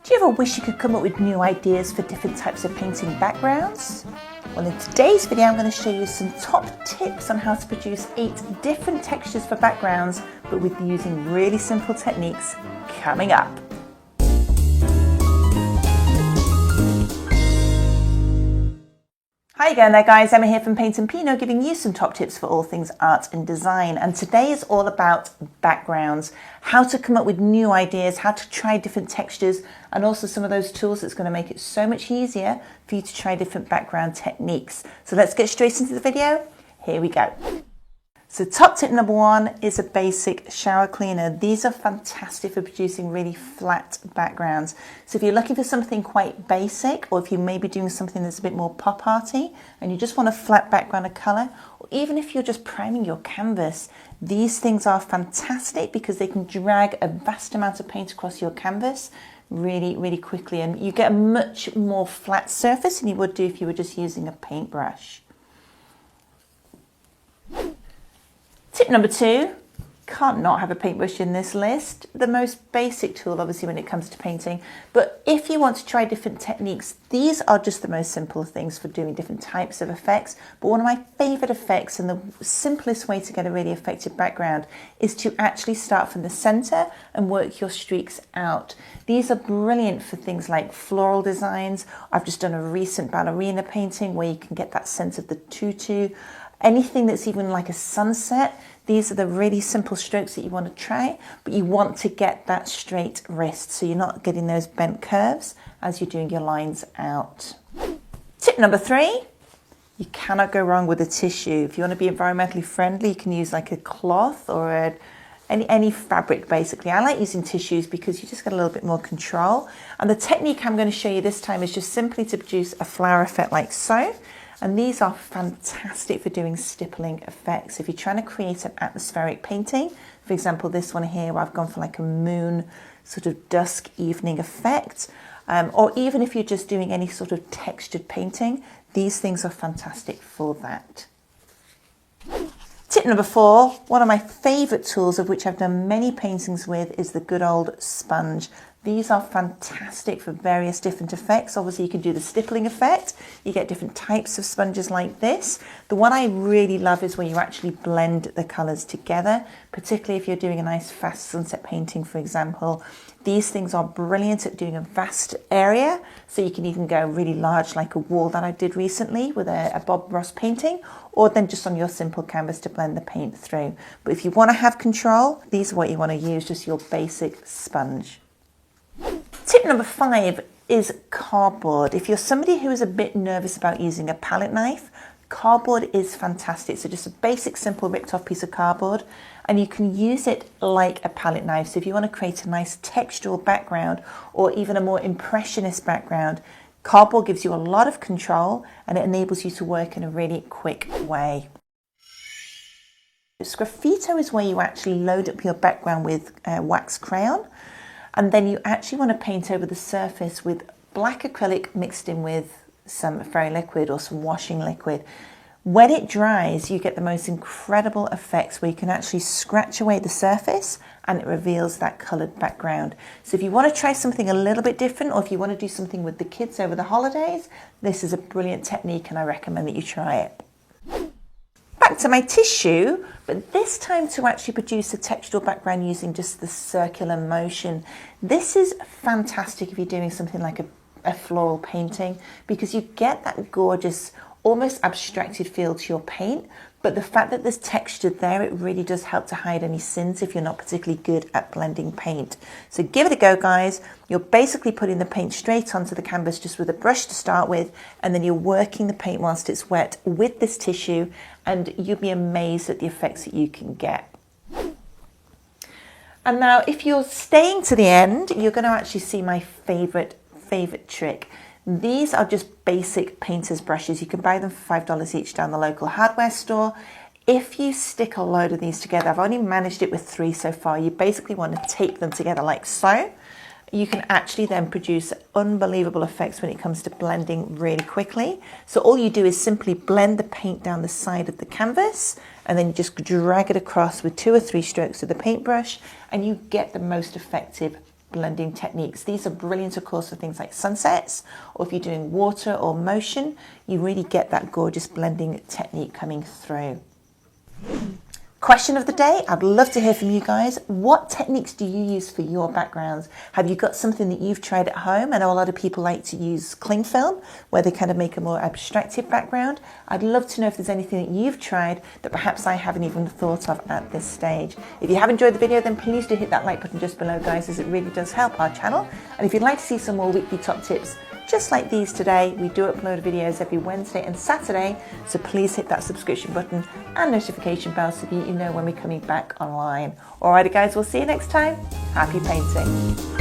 Do you ever wish you could come up with new ideas for different types of painting backgrounds? Well, in today's video I'm going to show you some top tips on how to produce 8 different textures for backgrounds, but with using really simple techniques coming up. Hi again there guys, Emma here from Paint and Pinot giving you some top tips for all things art and design, and today is all about backgrounds, how to come up with new ideas, how to try different textures, and also some of those tools that's going to make it so much easier for you to try different background techniques. So let's get straight into the video. Here we go. So top tip number 1 is a basic shower cleaner. These are fantastic for producing really flat backgrounds. So if you're looking for something quite basic, or if you may be doing something that's a bit more pop arty and you just want a flat background of colour, or even if you're just priming your canvas, these things are fantastic because they can drag a vast amount of paint across your canvas really quickly, and you get a much more flat surface than you would do if you were just using a paintbrush. Tip number 2, can't not have a paintbrush in this list. The most basic tool obviously when it comes to painting, but if you want to try different techniques, these are just the most simple things for doing different types of effects. But one of my favourite effects and the simplest way to get a really effective background is to actually start from the centre and work your streaks out. These are brilliant for things like floral designs. I've just done a recent ballerina painting where you can get that sense of the tutu. Anything that's even like a sunset, these are the really simple strokes that you want to try, but you want to get that straight wrist so you're not getting those bent curves as you're doing your lines out. Tip number 3, you cannot go wrong with a tissue. If you want to be environmentally friendly, you can use like a cloth or any fabric basically. I like using tissues because you just get a little bit more control. And the technique I'm going to show you this time is just simply to produce a flower effect like so. And these are fantastic for doing stippling effects. If you're trying to create an atmospheric painting, for example, this one here where I've gone for like a moon sort of dusk evening effect, or even if you're just doing any sort of textured painting, these things are fantastic for that. Tip number 4, one of my favourite tools of which I've done many paintings with is the good old sponge. These are fantastic for various different effects. Obviously you can do the stippling effect. You get different types of sponges like this. The one I really love is where you actually blend the colours together, particularly if you're doing a nice fast sunset painting, for example. These things are brilliant at doing a vast area, so you can even go really large like a wall that I did recently with a Bob Ross painting, or then just on your simple canvas to blend the paint through. But if you want to have control, these are what you want to use, just your basic sponge. Tip number 5 is cardboard. If you're somebody who is a bit nervous about using a palette knife, cardboard is fantastic. So just a basic simple ripped off piece of cardboard, and you can use it like a palette knife. So if you want to create a nice textural background or even a more impressionist background, cardboard gives you a lot of control and it enables you to work in a really quick way. Sgraffito is where you actually load up your background with wax crayon, and then you actually want to paint over the surface with black acrylic mixed in with some fairy liquid or some washing liquid. When it dries, you get the most incredible effects where you can actually scratch away the surface and it reveals that coloured background. So if you want to try something a little bit different, or if you want to do something with the kids over the holidays, this is a brilliant technique and I recommend that you try it. Back to my tissue, but this time to actually produce a textural background using just the circular motion. This is fantastic if you're doing something like a floral painting, because you get that gorgeous, almost abstracted feel to your paint, but the fact that there's texture there, it really does help to hide any sins if you're not particularly good at blending paint. So give it a go, guys. You're basically putting the paint straight onto the canvas just with a brush to start with, and then you're working the paint whilst it's wet with this tissue, and you'll be amazed at the effects that you can get. And now if you're staying to the end, you're going to actually see my favorite trick. These are just basic painter's brushes. You can buy them for $5 each down the local hardware store. If you stick a load of these together, I've only managed it with 3 so far, you basically want to tape them together like so. You can actually then produce unbelievable effects when it comes to blending really quickly. So all you do is simply blend the paint down the side of the canvas, and then you just drag it across with 2 or 3 strokes of the paintbrush, and you get the most effective blending techniques. These are brilliant, of course, for things like sunsets, or if you're doing water or motion, you really get that gorgeous blending technique coming through. Question of the day, I'd love to hear from you guys. What techniques do you use for your backgrounds? Have you got something that you've tried at home? I know a lot of people like to use cling film, where they kind of make a more abstractive background. I'd love to know if there's anything that you've tried that perhaps I haven't even thought of at this stage. If you have enjoyed the video, then please do hit that like button just below, guys, as it really does help our channel. And if you'd like to see some more weekly top tips, just like these today, we do upload videos every Wednesday and Saturday, so please hit that subscription button and notification bell so that you know when we're coming back online. Alrighty guys, we'll see you next time. Happy painting.